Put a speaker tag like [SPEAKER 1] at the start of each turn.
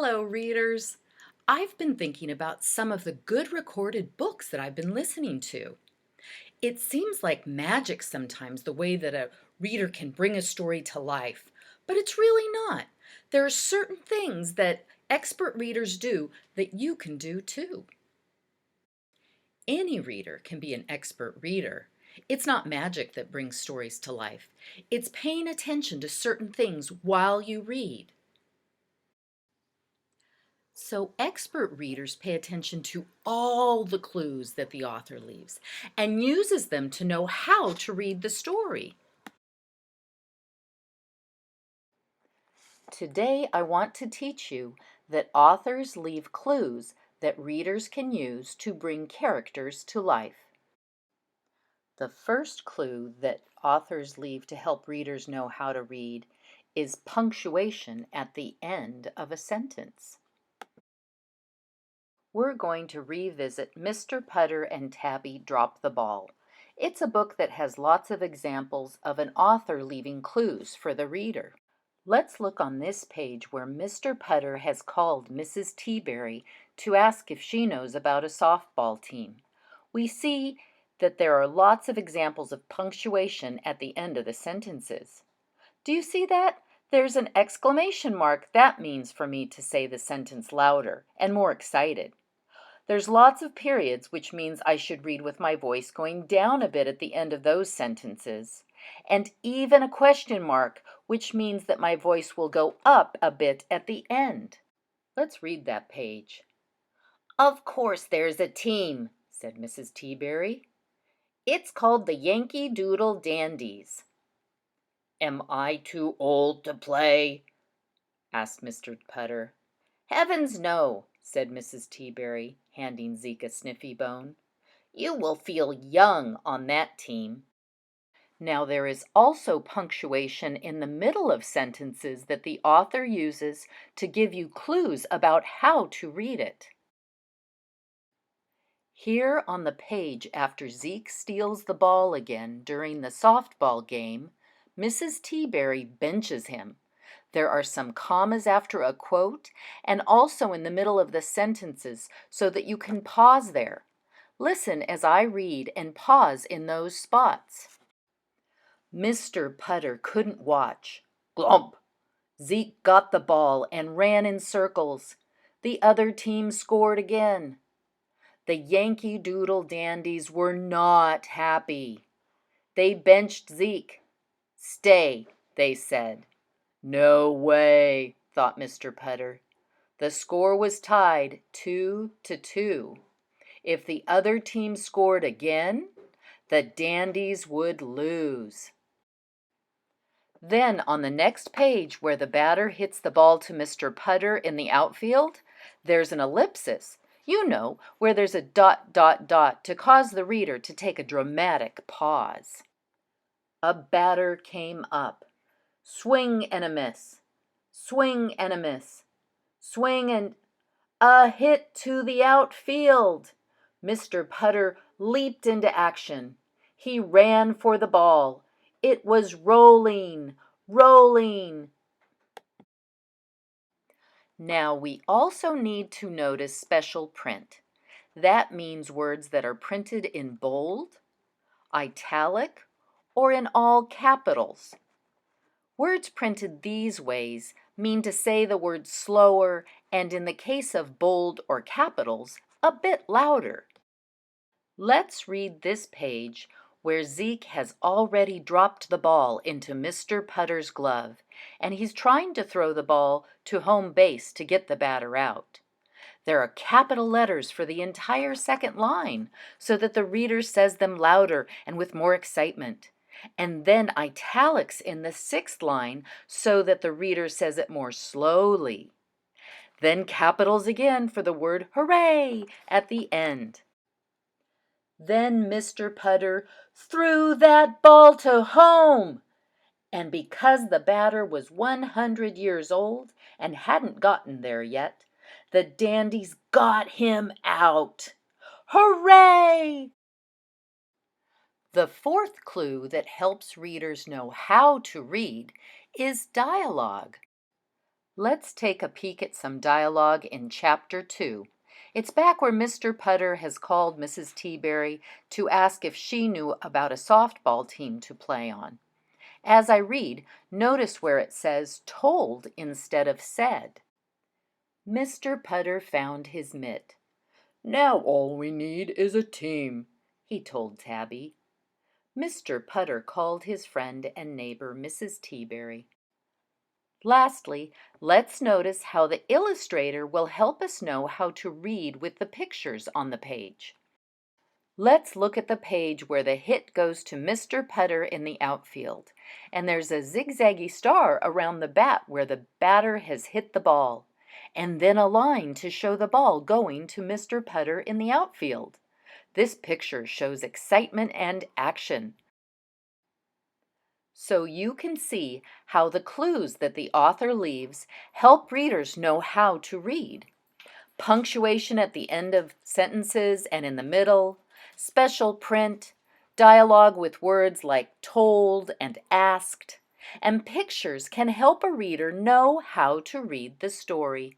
[SPEAKER 1] Hello, readers. I've been thinking about some of the good recorded books that I've been listening to. It seems like magic sometimes the way that a reader can bring a story to life, but it's really not. There are certain things that expert readers do that you can do too. Any reader can be an expert reader. It's not magic that brings stories to life. It's paying attention to certain things while you read. So expert readers pay attention to all the clues that the author leaves and uses them to know how to read the story. Today I want to teach you that authors leave clues that readers can use to bring characters to life. The first clue that authors leave to help readers know how to read is punctuation at the end of a sentence. We're going to revisit Mr. Putter and Tabby Drop the Ball. It's a book that has lots of examples of an author leaving clues for the reader. Let's look on this page where Mr. Putter has called Mrs. Teaberry to ask if she knows about a softball team. We see that there are lots of examples of punctuation at the end of the sentences. Do you see that? There's an exclamation mark. That means for me to say the sentence louder and more excited. There's lots of periods, which means I should read with my voice going down a bit at the end of those sentences. And even a question mark, which means that my voice will go up a bit at the end. Let's read that page. "Of course there's a team," said Mrs. Teaberry. "It's called the Yankee Doodle Dandies." "Am I too old to play?" asked Mr. Putter. "Heavens, no," said Mrs. Teaberry, handing Zeke a sniffy bone. "You will feel young on that team." Now there is also punctuation in the middle of sentences that the author uses to give you clues about how to read it. Here on the page after Zeke steals the ball again during the softball game, Mrs. Teaberry benches him. There are some commas after a quote and also in the middle of the sentences so that you can pause there. Listen as I read and pause in those spots. Mr. Putter couldn't watch. Glump! Zeke got the ball and ran in circles. The other team scored again. The Yankee Doodle Dandies were not happy. They benched Zeke. "Stay," they said. "No way," thought Mr. Putter. The score was tied 2-2. If the other team scored again, the Dandies would lose. Then on the next page where the batter hits the ball to Mr. Putter in the outfield, there's an ellipsis. You know, where there's a ... to cause the reader to take a dramatic pause. A batter came up. Swing and a miss. Swing and a miss. Swing and a hit to the outfield. Mr. Putter leaped into action. He ran for the ball. It was rolling, rolling. Now we also need to notice special print. That means words that are printed in bold, italic, or in all capitals. Words printed these ways mean to say the word slower and in the case of bold or capitals, a bit louder. Let's read this page where Zeke has already dropped the ball into Mr. Putter's glove, and he's trying to throw the ball to home base to get the batter out. There are capital letters for the entire second line, so that the reader says them louder and with more excitement. And then italics in the sixth line, so that the reader says it more slowly. Then capitals again for the word hooray at the end. Then Mr. Putter threw that ball to home. And because the batter was 100 years old and hadn't gotten there yet, the Dandies got him out. Hooray! The fourth clue that helps readers know how to read is dialogue. Let's take a peek at some dialogue in Chapter 2. It's back where Mr. Putter has called Mrs. Teaberry to ask if she knew about a softball team to play on. As I read, notice where it says told instead of said. Mr. Putter found his mitt. "Now all we need is a team," he told Tabby. Mr. Putter called his friend and neighbor, Mrs. Teaberry. Lastly, let's notice how the illustrator will help us know how to read with the pictures on the page. Let's look at the page where the hit goes to Mr. Putter in the outfield, and there's a zigzaggy star around the bat where the batter has hit the ball, and then a line to show the ball going to Mr. Putter in the outfield. This picture shows excitement and action. So you can see how the clues that the author leaves help readers know how to read. Punctuation at the end of sentences and in the middle, special print, dialogue with words like told and asked, and pictures can help a reader know how to read the story.